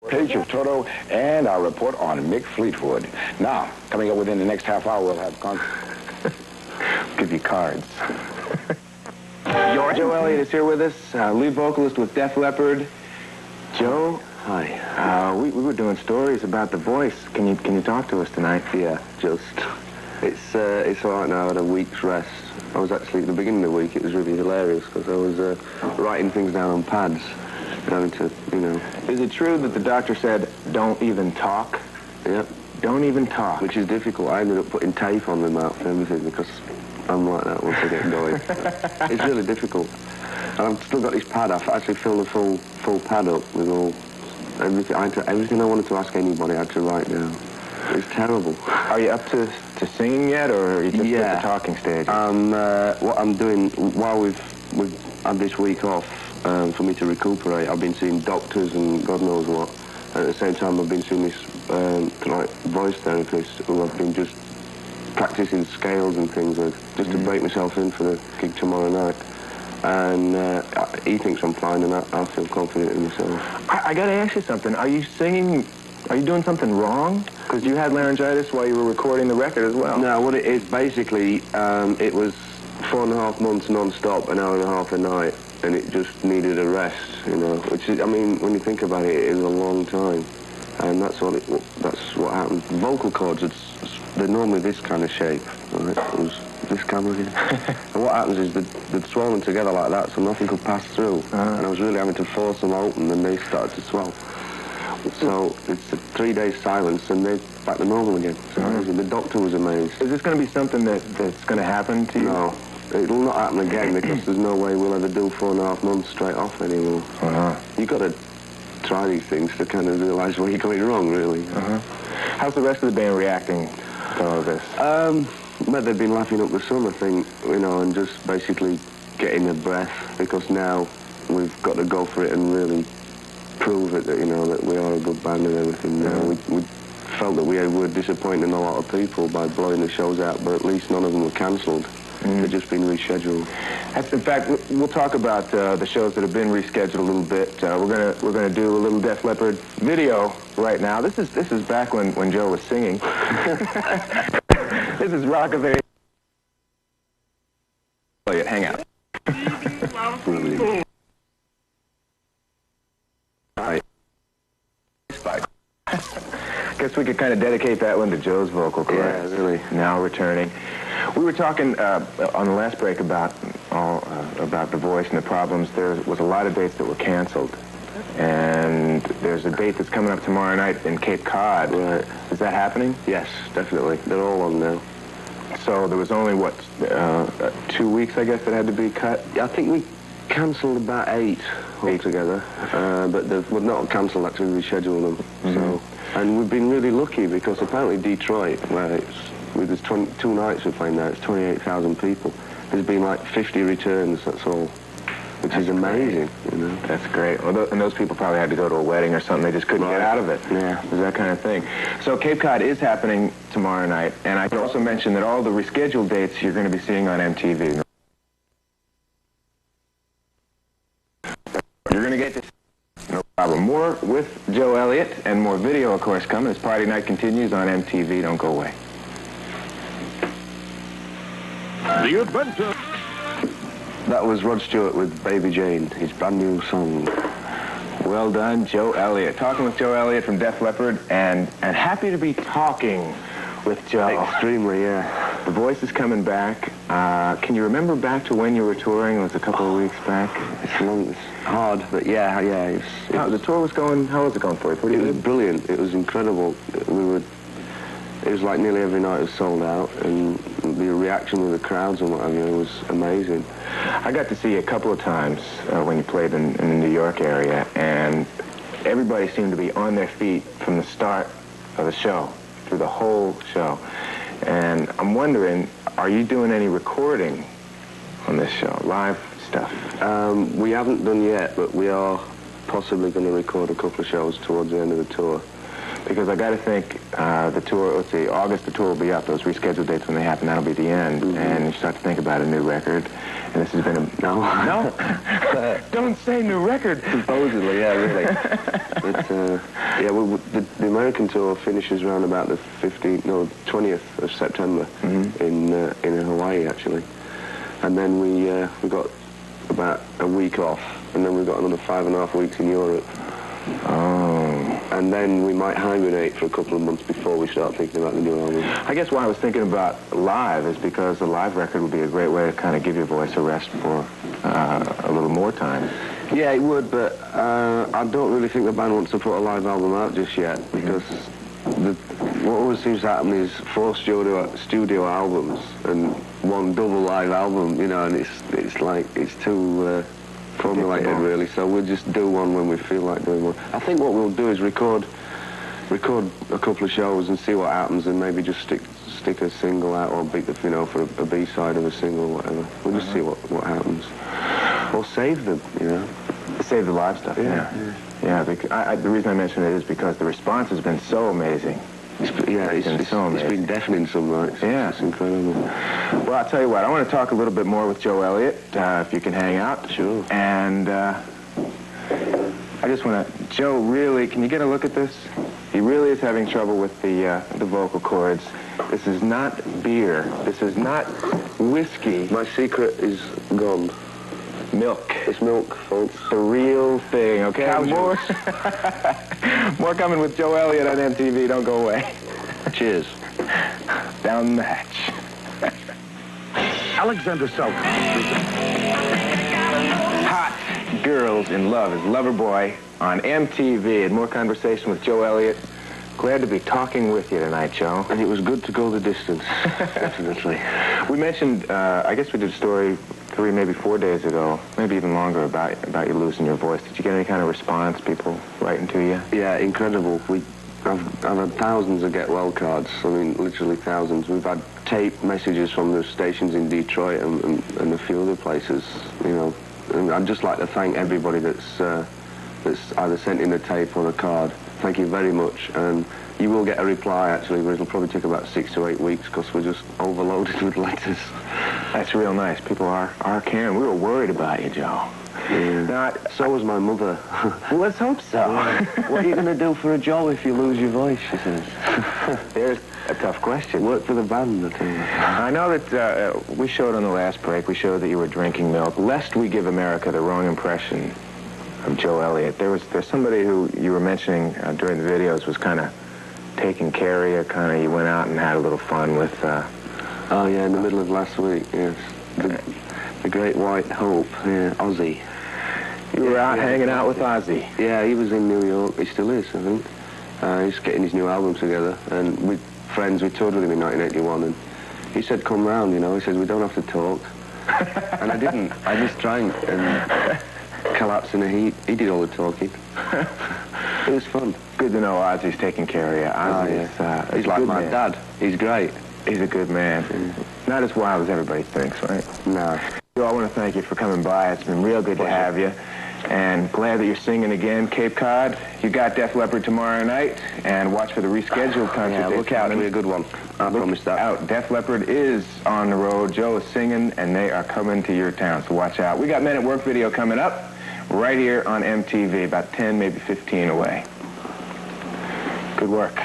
Page of Toto and our report on Mick Fleetwood. Now, coming up within the next half hour, we'll have give you cards. Joe Elliott is here with us, lead vocalist with Def Leppard. Joe, hi. We were doing stories about The Voice. Can you talk to us tonight? Yeah, it's all right now. I had a week's rest. I was actually, at the beginning of the week, it was really hilarious because I was writing things down on pads, having to, you know. Is it true that the doctor said, don't even talk? Yep. Don't even talk. Which is difficult. I ended up putting tape on my mouth and everything because I'm like that once I get going. It's really difficult. And I've still got this pad. I've actually filled the full pad up with everything I wanted to ask anybody I had to write down. It's terrible. Are you up to singing yet, or are you just at the talking stage? What I'm doing, while we've had this week off for me to recuperate, I've been seeing doctors and God knows what. And at the same time, I've been seeing this voice therapist who I've been just practicing scales and things with, just to break myself in for the gig tomorrow night. And he thinks I'm fine, and I feel confident in myself. I got to ask you something. Are you singing? Are you doing something wrong? Because you had laryngitis while you were recording the record as well. No, what it is, basically, it was 4.5 months non-stop, an hour and a half a night, and it just needed a rest, you know, which is, I mean, when you think about it, it is a long time. And that's what happened. Vocal cords, they're normally this kind of shape, right? It was this camera here. And what happens is they'd swollen together like that, so nothing could pass through. And I was really having to force them open, and they started to swell. So it's a 3 day silence, and they're back to normal again. So the doctor was amazed. Is this going to be something that's going to happen to you? No, it'll not happen again because there's no way we'll ever do 4.5 months straight off anymore. You've got to try these things to kind of realise where you're going wrong, really. How's the rest of the band reacting to all of this? Well, they've been laughing up the sun, I think, you know, and just basically getting their breath, because now we've got to go for it and really prove it that, you know, that we are a good band and everything. We felt that we were disappointing a lot of people by blowing the shows out, but at least none of them were cancelled. They've just been rescheduled. In fact, we'll talk about the shows that have been rescheduled a little bit. We're gonna do a little Def Leppard video right now. This is back when Joe was singing. This is Rock of Ages. Elliott, hang out. Guess we could kind of dedicate that one to Joe's vocal cords. Yeah, really. Now returning. We were talking on the last break about The Voice and the problems. There was a lot of dates that were canceled. And there's a date that's coming up tomorrow night in Cape Cod. Right. Is that happening? Yes, definitely. They're all on now. So there was only, what, 2 weeks, I guess, that had to be cut? I think we cancelled about 8 altogether, but they've not cancelled, actually rescheduled them. So, and we've been really lucky because apparently Detroit, where there's 2 nights we're playing now, it's 28,000 people. There's been like 50 returns, that's all, which is amazing. You know? That's great. Well, and those people probably had to go to a wedding or something. They just couldn't get out of it. Yeah. It was that kind of thing. So Cape Cod is happening tomorrow night, and I can also mention that all the rescheduled dates you're going to be seeing on MTV. You're going to get this. No problem. More with Joe Elliott, and more video, of course, coming as Party Night continues on MTV. Don't go away. The Adventure. That was Rod Stewart with Baby Jane, his brand new song. Well done, Joe Elliott. Talking with Joe Elliott from Def Leppard, and happy to be talking with Joe. Extremely, yeah. The Voice is coming back. Can you remember back to when you were touring? It was a couple of weeks back. It's hard, but yeah. The tour was going, how was it going for you? It was brilliant. It was incredible. It was like nearly every night was sold out, and the reaction of the crowds and what have you was amazing. I got to see you a couple of times when you played in the New York area, and everybody seemed to be on their feet from the start of the show, through the whole show. And I'm wondering, are you doing any recording on this show, live stuff? We haven't done yet, but we are possibly going to record a couple of shows towards the end of the tour. Because I got to think the tour, let's see, August the tour will be up. Those rescheduled dates when they happen, that'll be the end. And you start to think about a new record. And this has been a... No. No? Don't say new record. Supposedly, yeah, really. But, yeah, the American tour finishes around about the 20th of September in Hawaii, actually. And then we got about a week off, and then we've got another 5.5 weeks in Europe. Oh. And then we might hibernate for a couple of months before we start thinking about the new album. I guess why I was thinking about live is because the live record would be a great way to kind of give your voice a rest for a little more time. Yeah, it would, but I don't really think the band wants to put a live album out just yet, because what always seems to happen is 4 studio albums and 1 double live album, you know, and it's like, it's too formulated, really, so we'll just do one when we feel like doing one. I think what we'll do is record a couple of shows and see what happens, and maybe just stick a single out, or you know, for a B-side of a single or whatever. We'll just see what happens. Or save them, you know. Save the live stuff, yeah. The reason I mention it is because the response has been so amazing. It's been deafening some nights. Yeah. It's incredible. Well, I'll tell you what, I want to talk a little bit more with Joe Elliott, if you can hang out. Sure. And I just want to, Joe, really, can you get a look at this? He really is having trouble with the vocal cords. This is not beer. This is not whiskey. My secret is gone. Milk. It's milk, folks. The real thing, okay? Cow More, more coming with Joe Elliott on MTV. Don't go away. Cheers. Down the hatch. Alexander Self. Hot Girls in Love is Loverboy on MTV. And more conversation with Joe Elliott. Glad to be talking with you tonight, Joe. And it was good to go the distance, definitely. We mentioned, I guess we did a story 3, maybe 4 days ago, maybe even longer, about you losing your voice. Did you get any kind of response, people writing to you? Yeah, incredible. I've had thousands of get well cards. I mean, literally thousands. We've had tape messages from the stations in Detroit and a few other places, you know. And I'd just like to thank everybody that's either sent in a tape or a card. Thank you very much, and you will get a reply, actually, but it'll probably take about 6 to 8 weeks, because we're just overloaded with letters. That's real nice. People are caring. We were worried about you, Joe. Yeah. So was my mother. Well, let's hope so. Yeah. What are you going to do for a job if you lose your voice, she says. There's a tough question. Work for the band, I tell you. I know that we showed on the last break, we showed that you were drinking milk, lest we give America the wrong impression of Joe Elliott. There's somebody who you were mentioning during the videos was kind of taking care of you, you went out and had a little fun with... Oh, yeah, in the middle of last week, yes. The great white hope, yeah, Ozzy. You were out hanging out with Ozzy. Yeah, he was in New York. He still is, I think. He's getting his new album together, and with friends, we toured with him in 1981, and he said, come round, you know. He said, we don't have to talk. And I didn't. I just drank and collapsed in the heat. He did all the talking. It was fun. Good to know Ozzy's taking care of you. Ozzy he's like my dad. He's great. He's a good man. Not as wild as everybody thinks, right? No. Joe, I want to thank you for coming by. It's been real good to have you. And glad that you're singing again, Cape Cod. You got Def Leppard tomorrow night, and watch for the rescheduled concert. Yeah, look out. It'll be a good one. I promise that. Out. Def Leppard is on the road. Joe is singing, and they are coming to your town, so watch out. We got Men at Work video coming up right here on MTV, about 10, maybe 15 away. Good work.